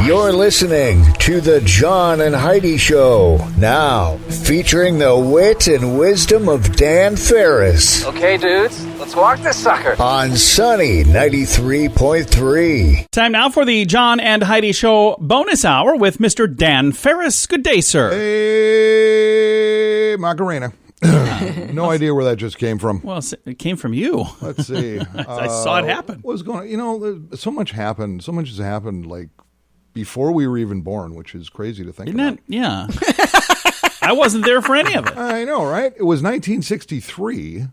You're listening to the John and Heidi Show, now featuring the wit and wisdom of Dan Farris. Okay, dudes, let's walk this sucker. On Sunny 93.3. Time now for the John and Heidi Show bonus hour with Mr. Dan Farris. Good day, sir. Hey, Macarena. No idea where that just came from. Well, it came from you. Let's see. I saw it happen. What was going on? You know, so much happened. So much has happened, like, before we were even born, which is crazy to think about. Yeah. I wasn't there for any of it. I know, right? It was 1963.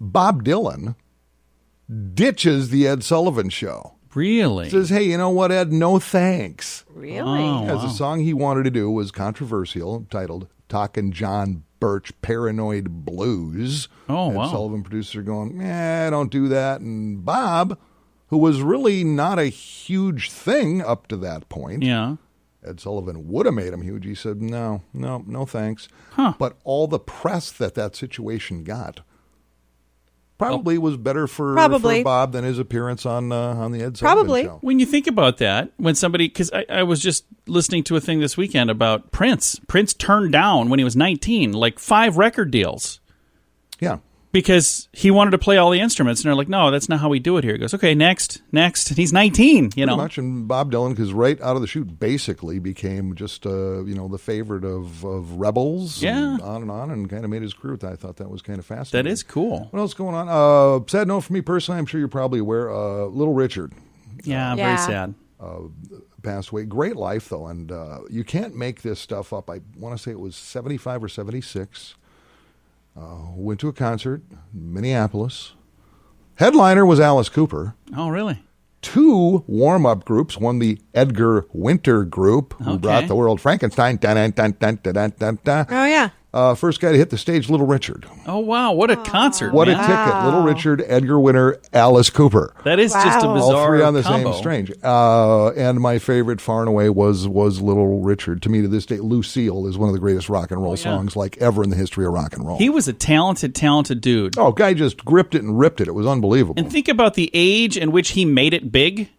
Bob Dylan ditches the Ed Sullivan Show. Really? Says, hey, you know what, Ed? No thanks. Really? Oh, As a song he wanted to do was controversial, titled Talkin' John Birch Paranoid Blues. Oh, Ed wow. Sullivan producer going, don't do that. And Bob, who was really not a huge thing up to that point. Yeah. Ed Sullivan would have made him huge. He said, no thanks. Huh. But all the press that situation got probably was better for Bob than his appearance on the Ed Sullivan Show. When you think about that, when somebody, because I was just listening to a thing this weekend about Prince. Prince turned down, when he was 19, like 5 record deals. Yeah. Because he wanted to play all the instruments, and they're like, no, that's not how we do it here. He goes, okay, next. And he's 19, Pretty much, and Bob Dylan, because right out of the chute, basically became just, the favorite of rebels. Yeah. And kind of made his career. I thought that was kind of fascinating. That is cool. What else is going on? Sad note for me personally, I'm sure you're probably aware, Little Richard. Yeah, very sad. Passed away. Great life, though, and you can't make this stuff up. I want to say it was 75 or 76. Went to a concert in Minneapolis. Headliner was Alice Cooper. Oh, really? 2 warm-up groups. One, the Edgar Winter Group, who brought the world Frankenstein. Dun, dun, dun, dun, dun, dun, dun. Oh, yeah. First guy to hit the stage, Little Richard. Oh, wow. What a concert, What man. a ticket. Little Richard, Edgar Winter, Alice Cooper. That is just a bizarre All 3 on the combo. same strange. And my favorite far and away was Little Richard. To me, to this day, Lucille is one of the greatest rock and roll songs like ever in the history of rock and roll. He was a talented dude. Oh, guy just gripped it and ripped it. It was unbelievable. And think about the age in which he made it big.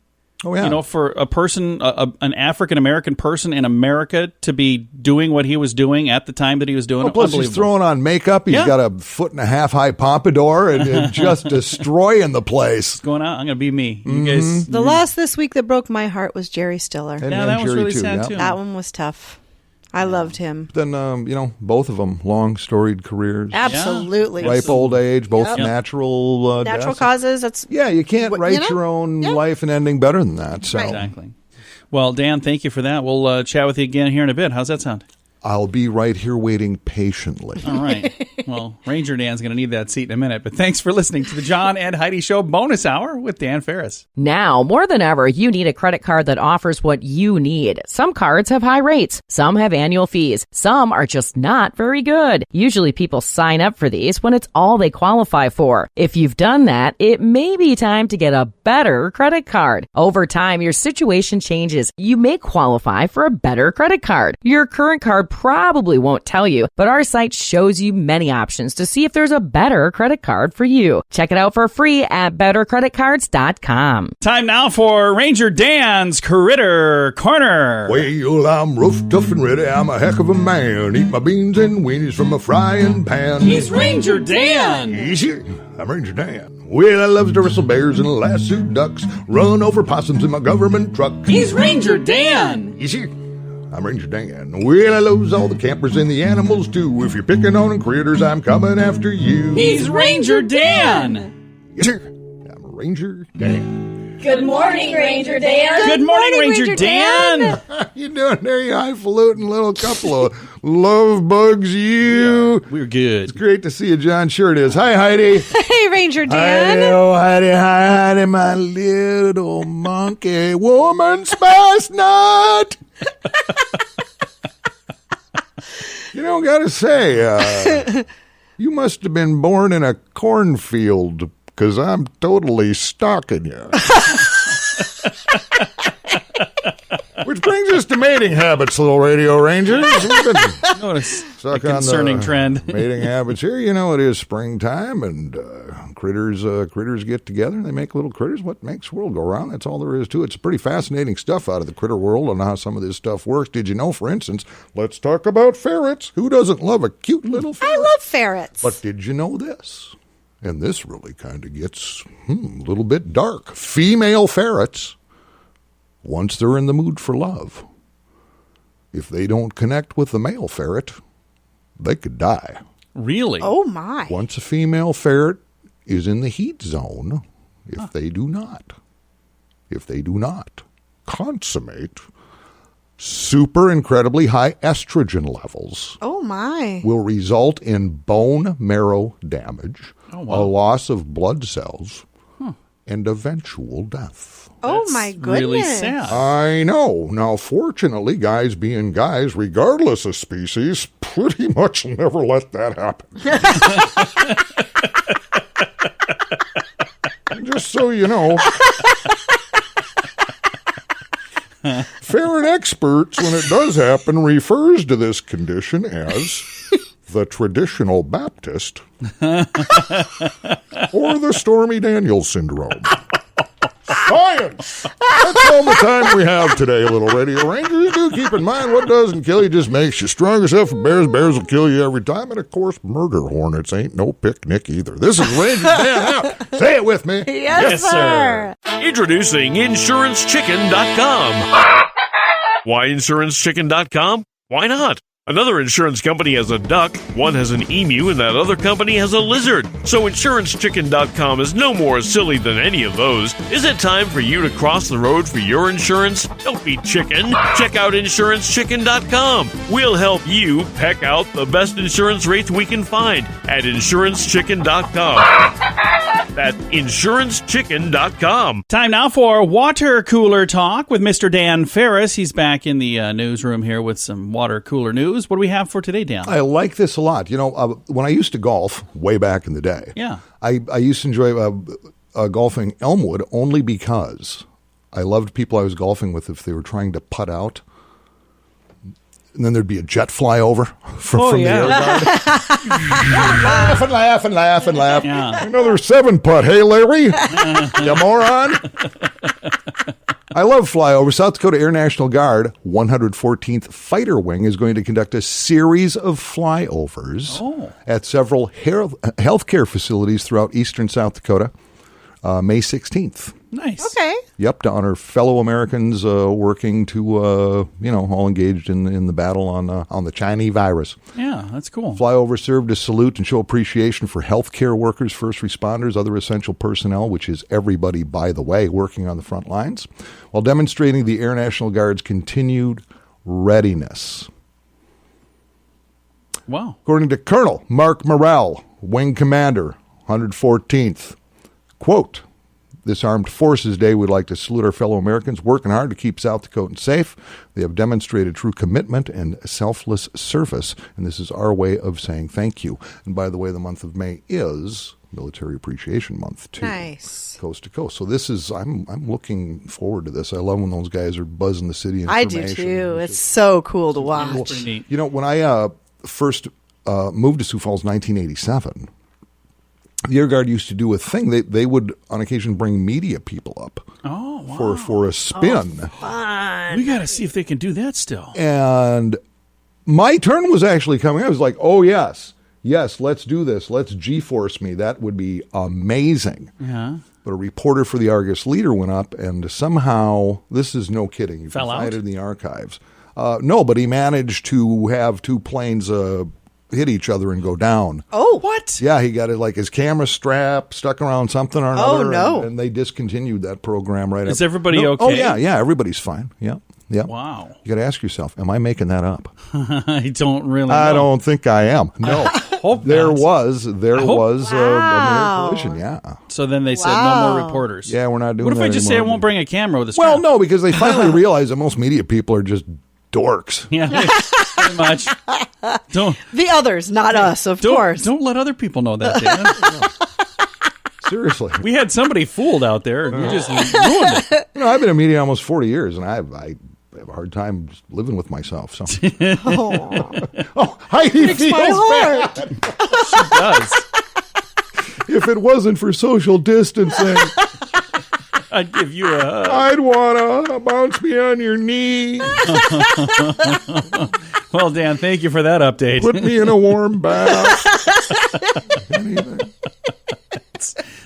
Oh, yeah. You know, for a person, an African-American person in America to be doing what he was doing at the time that he was doing it. Plus, he's throwing on makeup. He's got a 1.5 foot high pompadour and just destroying the place. Going out, I'm going to be me. You guys. The loss this week that broke my heart was Jerry Stiller. And that was Jerry really sad, too. That one was tough. I loved him. Then, both of them, long, storied careers. Absolutely. Ripe old age, both natural Natural deaths. causes. That's You can't write your own life and ending better than that. So. Right. Exactly. Well, Dan, thank you for that. We'll chat with you again here in a bit. How's that sound? I'll be right here waiting patiently. All right. Well, Ranger Dan's going to need that seat in a minute, but thanks for listening to the John and Heidi Show bonus hour with Dan Farris. Now, more than ever, you need a credit card that offers what you need. Some cards have high rates. Some have annual fees. Some are just not very good. Usually people sign up for these when it's all they qualify for. If you've done that, it may be time to get a better credit card. Over time, your situation changes. You may qualify for a better credit card. Your current card probably won't tell you, but our site shows you many options to see if there's a better credit card for you. Check it out for free at bettercreditcards.com. Time now for Ranger Dan's Critter Corner. Well, I'm rough, tough, and ready. I'm a heck of a man. Eat my beans and weenies from a frying pan. He's Ranger Dan. Easy. I'm Ranger Dan. Well, I loves to wrestle bears and lasso ducks, run over possums in my government truck. He's Ranger Dan. Easy. I'm Ranger Dan. Well, I loves all the campers and the animals, too. If you're picking on critters, I'm coming after you. He's Ranger Dan. Yes, sir. I'm Ranger Dan. Good morning, Ranger Dan. Good morning, Ranger Dan. How you doing there, you highfalutin little couple of love bugs, you? Yeah, we're good. It's great to see you, John. Sure it is. Hi, Heidi. Hey, Ranger Dan. Heidi, oh, Heidi, hi, Heidi, my little monkey woman spice nut. Gotta say, you must have been born in a cornfield, because I'm totally stalking you. Which brings us to mating habits, little radio rangers. We've been Notice stuck a concerning on the trend. mating habits here. It is springtime, and critters get together and they make little critters. What makes the world go round? That's all there is to it. It's pretty fascinating stuff out of the critter world and how some of this stuff works. Did you know, for instance, let's talk about ferrets. Who doesn't love a cute little ferret? I love ferrets. But did you know this? And this really kind of gets a little bit dark. Female ferrets, once they're in the mood for love, if they don't connect with the male ferret, they could die. Really? Oh, my. Once a female ferret is in the heat zone, if they do not consummate, super incredibly high estrogen levels Oh, my. will result in bone marrow damage, Oh, wow. a loss of blood cells, and eventual death. Oh, That's my goodness. really sad. I know. Now, fortunately, guys being guys, regardless of species, pretty much never let that happen. Just so you know, ferret experts, when it does happen, refers to this condition as the traditional Baptist or the Stormy Daniels syndrome. Science! That's all the time we have today, little Radio Rangers. Do keep in mind, what doesn't kill you just makes you stronger. Except for bears. Bears will kill you every time. And, of course, murder hornets ain't no picnic either. This is Ranger Dan out. Say it with me. Yes, sir. Introducing InsuranceChicken.com. Why InsuranceChicken.com? Why not? Another insurance company has a duck, one has an emu, and that other company has a lizard. So InsuranceChicken.com is no more silly than any of those. Is it time for you to cross the road for your insurance? Don't be chicken. Check out InsuranceChicken.com. We'll help you peck out the best insurance rates we can find at InsuranceChicken.com. That's InsuranceChicken.com. Time now for Water Cooler Talk with Mr. Dan Farris. He's back in the newsroom here with some water cooler news. What do we have for today, Dan? I like this a lot. You know, when I used to golf way back in the day, Yeah. I used to enjoy golfing Elmwood only because I loved people I was golfing with if they were trying to putt out. And then there'd be a jet fly over from the air guard. laugh and laugh. Yeah. Another 7-putt. Hey, Larry, you moron. I love flyover. South Dakota Air National Guard 114th Fighter Wing is going to conduct a series of flyovers at several healthcare facilities throughout eastern South Dakota, May 16th. Nice. Okay. Yep, to honor fellow Americans working to, all engaged in the battle on the Chinese virus. Yeah, that's cool. Flyover served to salute and show appreciation for healthcare workers, first responders, other essential personnel, which is everybody, by the way, working on the front lines, while demonstrating the Air National Guard's continued readiness. Wow. According to Colonel Mark Morrell, Wing Commander, 114th, quote, "This Armed Forces Day, we'd like to salute our fellow Americans working hard to keep South Dakotans safe. They have demonstrated true commitment and selfless service, and this is our way of saying thank you." And by the way, the month of May is Military Appreciation Month, too. Nice. Coast to coast. So this is, I'm looking forward to this. I love when those guys are buzzing the city I information. do, too. It's so cool to watch. Pretty neat. You know, when I first moved to Sioux Falls, 1987, the Air Guard used to do a thing. They would, on occasion, bring media people up for a spin. We got to see if they can do that still. And my turn was actually coming. I was like, oh, yes, let's do this. Let's G-force me. That would be amazing. Yeah. But a reporter for the Argus Leader went up, and somehow, this is no kidding. You Fell can find out? it in the archives. No, but he managed to have two planes hit each other and go down. Oh. What? Yeah, he got it like his camera strap stuck around something or another. no. And they discontinued that program right Is up. everybody Oh, okay? yeah, everybody's fine. Yeah. Wow. You got to ask yourself, am I making that up? I don't really know. I don't think I am. No. Hope There not. was a near Wow. collision, yeah. So then they said no more reporters. Yeah, we're not doing What if that I just say I anymore. won't bring a camera with a Well, strap? no, because they finally realized that most media people are just dorks. Yeah, pretty much. Don't The others, not us, of course. Don't let other people know that, Dan. Seriously. We had somebody fooled out there, and you just ruined it. You know, I've been in media almost 40 years, and I have a hard time just living with myself. So. Oh, Heidi Breaks my feels heart. bad. She does. if it wasn't for social distancing, I'd give you a hug. I'd want to bounce me on your knee. Well, Dan, thank you for that update. Put me in a warm bath. Anything.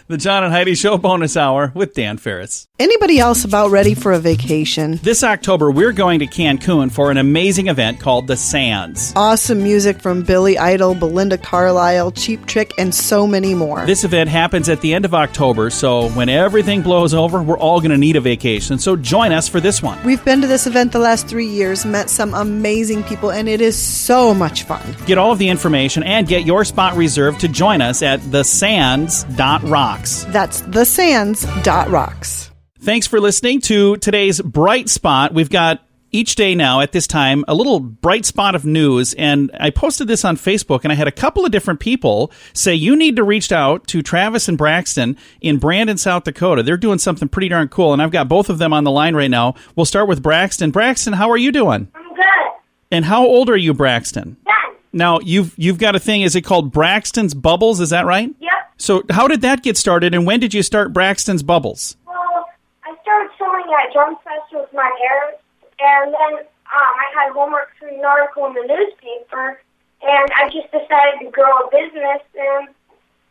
The John and Heidi Show bonus hour with Dan Farris. Anybody else about ready for a vacation? This October, we're going to Cancun for an amazing event called The Sands. Awesome music from Billy Idol, Belinda Carlisle, Cheap Trick, and so many more. This event happens at the end of October, so when everything blows over, we're all going to need a vacation. So join us for this one. We've been to this event the last 3 years, met some amazing people, and it is so much fun. Get all of the information and get your spot reserved to join us at thesands.rocks. That's thesands.rocks. Thanks for listening to today's Bright Spot. We've got each day now at this time a little bright spot of news, and I posted this on Facebook, and I had a couple of different people say you need to reach out to Travis and Braxton in Brandon, South Dakota. They're doing something pretty darn cool, and I've got both of them on the line right now. We'll start with Braxton. Braxton, how are you doing? I'm good. And how old are you, Braxton? 10. Now, you've got a thing, is it called Braxton's Bubbles, is that right? Yep. So how did that get started, and when did you start Braxton's Bubbles? Well, I started sewing at Drum Fest with my parents, and then I had homework to read an article in the newspaper, and I just decided to grow a business, and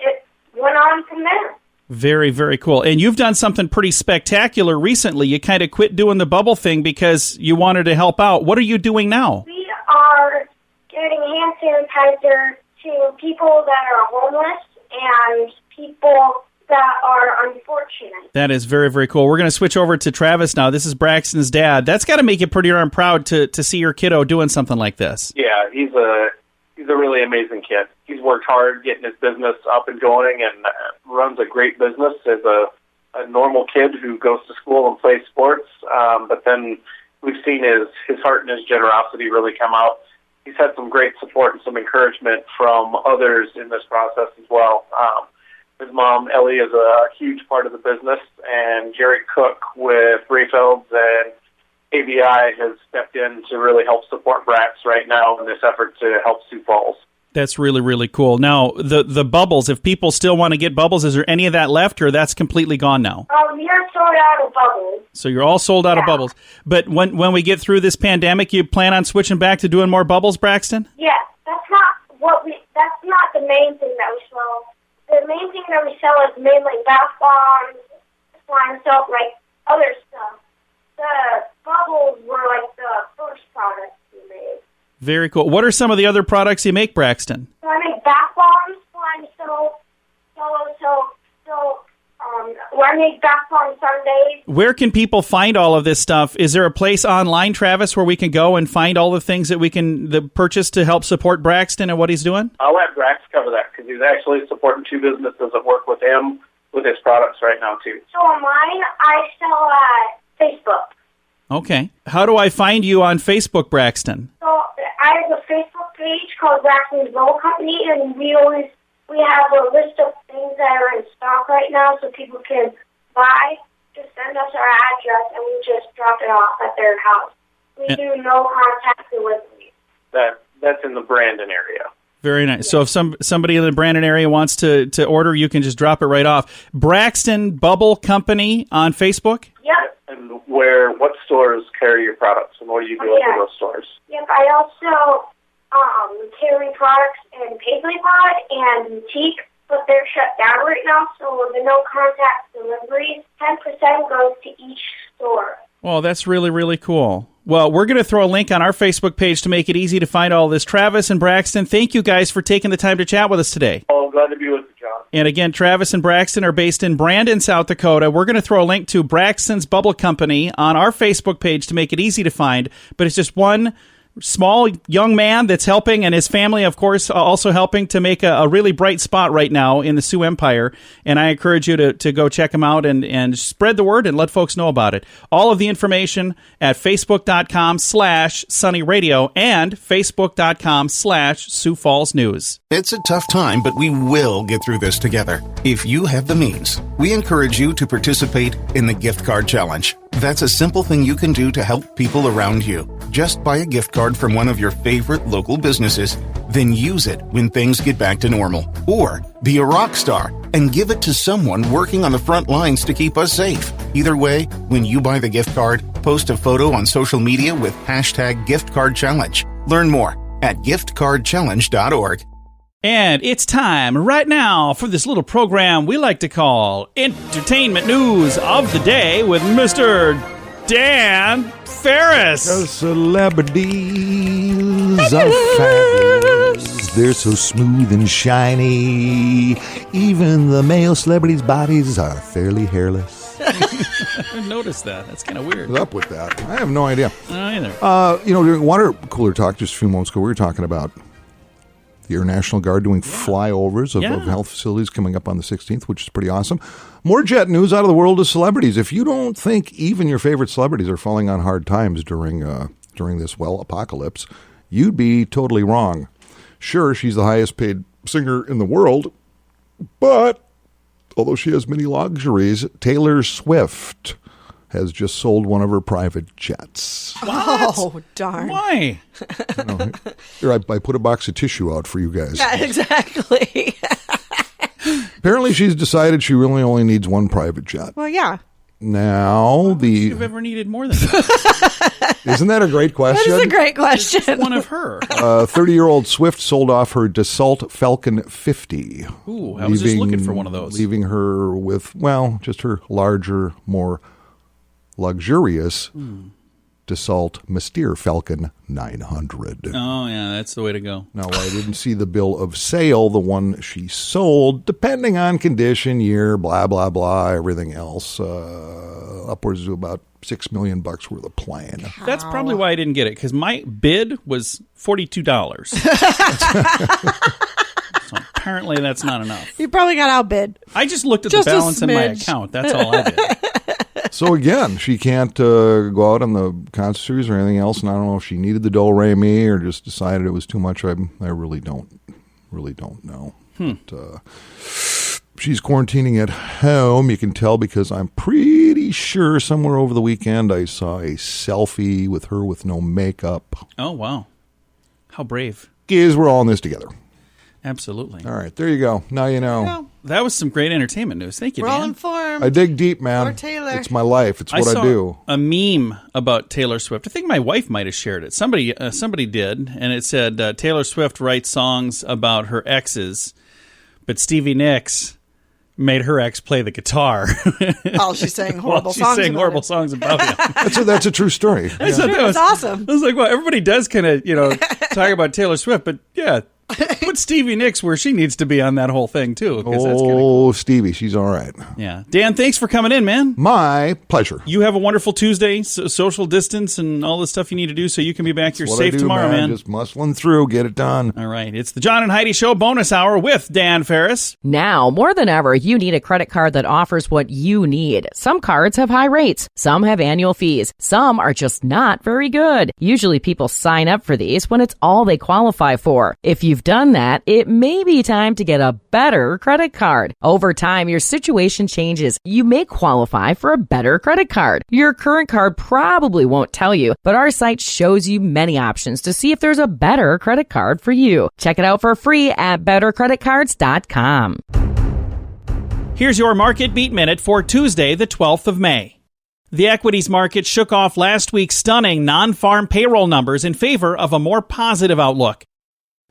it went on from there. Very, very cool. And you've done something pretty spectacular recently. You kind of quit doing the bubble thing because you wanted to help out. What are you doing now? We are getting hand sanitizer to people that are homeless and people that are unfortunate. That is very, very cool. We're going to switch over to Travis now. This is Braxton's dad. That's got to make you pretty darn proud to see your kiddo doing something like this. Yeah, he's a really amazing kid. He's worked hard getting his business up and going and runs a great business as a normal kid who goes to school and plays sports. But then we've seen his heart and his generosity really come out. He's had some great support and some encouragement from others in this process as well. His mom, Ellie, is a huge part of the business, and Jerry Cook with Rayfelds and ABI has stepped in to really help support Brax right now in this effort to help Sioux Falls. That's really, really cool. Now, the bubbles, if people still want to get bubbles, is there any of that left, or that's completely gone now? We are sold out of bubbles. So you're all sold out of bubbles. But when we get through this pandemic, you plan on switching back to doing more bubbles, Braxton? Yeah, that's not the main thing that we sell. The main thing that we sell is mainly bath bombs, slime soap, like other stuff. The bubbles were like the first products we made. Very cool. What are some of the other products you make, Braxton? So I make bath bombs, slime soap, solo soap, I make bath bomb Sundays. Where can people find all of this stuff? Is there a place online, Travis, where we can go and find all the things that we can purchase to help support Braxton and what he's doing? I'll let Brax cover that because he's actually supporting two businesses that work with him with his products right now, too. So on mine, I sell at Facebook. Okay. How do I find you on Facebook, Braxton? So I have a Facebook page called Braxton's Roll Company, and we have a list of things that are in stock right now so people can buy. Just send us our address, and we just drop it off at their house. We do no contact delivery. That's in the Brandon area. Very nice. So if somebody in the Brandon area wants to order, you can just drop it right off. Braxton Bubble Company on Facebook? Yep. And what stores carry your products, and what do you do for those stores? Yep, I also carry products in Paisley Pod and Boutique, but they're shut down right now, so the no contact deliveries, 10% goes to each store. Well, that's really, really cool. Well, we're going to throw a link on our Facebook page to make it easy to find all this. Travis and Braxton, thank you guys for taking the time to chat with us today. Oh, glad to be with you, John. And again, Travis and Braxton are based in Brandon, South Dakota. We're going to throw a link to Braxton's Bubble Company on our Facebook page to make it easy to find, but it's just one small young man that's helping, and his family, of course, also helping to make a really bright spot right now in the Sioux Empire. And I encourage you to go check him out and spread the word and let folks know about it. All of the information at facebook.com/Sunny Radio and facebook.com/Sioux Falls News. It's a tough time, but we will get through this together. If you have the means, we encourage you to participate in the gift card challenge. That's a simple thing you can do to help people around you. Just buy a gift card from one of your favorite local businesses, then use it when things get back to normal. Or be a rock star and give it to someone working on the front lines to keep us safe. Either way, when you buy the gift card, post a photo on social media with hashtag giftcardchallenge. Learn more at giftcardchallenge.org. And it's time right now for this little program we like to call Entertainment News of the Day with Mr. Dan Farris. The celebrities are fabulous. They're so smooth and shiny. Even the male celebrities' bodies are fairly hairless. I didn't notice that. That's kind of weird. What's up with that? I have no idea. I don't either. During Water Cooler Talk just a few moments ago, we were talking about the Air National Guard doing flyovers of health facilities coming up on the 16th, which is pretty awesome. More jet news out of the world of celebrities. If you don't think even your favorite celebrities are falling on hard times during this, apocalypse, you'd be totally wrong. Sure, she's the highest paid singer in the world, but although she has many luxuries, Taylor Swift has just sold one of her private jets. What? Oh, darn. Why? Here, I put a box of tissue out for you guys. Yeah, exactly. Apparently, she's decided she really only needs one private jet. Well, yeah. Now, You've ever needed more than that? Isn't that a great question? That is a great question. Just one of her. 30-year-old Swift sold off her Dassault Falcon 50. Ooh, I was just looking for one of those. Leaving her with, just her larger, more luxurious Dassault Mystere Falcon 900. Oh, yeah, that's the way to go. Now, I didn't see the bill of sale, the one she sold, depending on condition, year, blah, blah, blah, everything else, upwards of about $6 million worth of plane. That's probably why I didn't get it, because my bid was $42. So apparently that's not enough. You probably got outbid. I just looked at the balance in my account. That's all I did. So again, she can't go out on the concert series or anything else, and I don't know if she needed the do-re-mi or just decided it was too much. I really don't know. But, she's quarantining at home. You can tell because I'm pretty sure somewhere over the weekend I saw a selfie with her with no makeup. Oh, wow. How brave. Guys, we're all in this together. Absolutely. All right, there you go. Now you know. Well, that was some great entertainment news. Thank you, We're Dan. all informed. I dig deep, man. Or Taylor. It's my life. It's what I do. A meme about Taylor Swift. I think my wife might have shared it. Somebody did, and it said Taylor Swift writes songs about her exes, but Stevie Nicks made her ex play the guitar. Oh, she's saying horrible songs. She's saying horrible songs about him. That's a true story. I thought that was awesome. I was like, well, everybody does kind of talk about Taylor Swift, but yeah. Put Stevie Nicks where she needs to be on that whole thing, too. That's cool. Stevie, she's all right. Yeah. Dan, thanks for coming in, man. My pleasure. You have a wonderful Tuesday, so social distance and all the stuff you need to do so you can be back here safe tomorrow, man. Just muscling through, get it done. All right. It's the John and Heidi Show bonus hour with Dan Farris. Now, more than ever, you need a credit card that offers what you need. Some cards have high rates. Some have annual fees. Some are just not very good. Usually people sign up for these when it's all they qualify for. If you've done that, it may be time to get a better credit card. Over time, your situation changes. You may qualify for a better credit card. Your current card probably won't tell you, but our site shows you many options to see if there's a better credit card for you. Check it out for free at bettercreditcards.com. Here's your Market Beat Minute for Tuesday, the 12th of May. The equities market shook off last week's stunning non-farm payroll numbers in favor of a more positive outlook.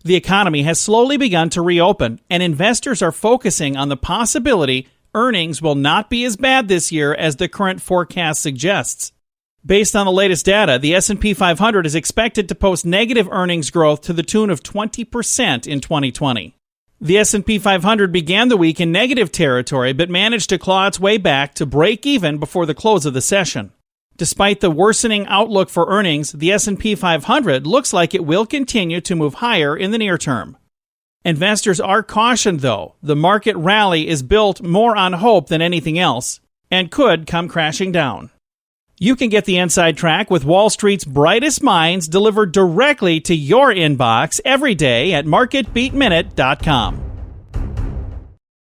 The economy has slowly begun to reopen, and investors are focusing on the possibility earnings will not be as bad this year as the current forecast suggests. Based on the latest data, the S&P 500 is expected to post negative earnings growth to the tune of 20% in 2020. The S&P 500 began the week in negative territory, but managed to claw its way back to break even before the close of the session. Despite the worsening outlook for earnings, the S&P 500 looks like it will continue to move higher in the near term. Investors are cautioned, though. The market rally is built more on hope than anything else and could come crashing down. You can get the inside track with Wall Street's brightest minds delivered directly to your inbox every day at marketbeatminute.com.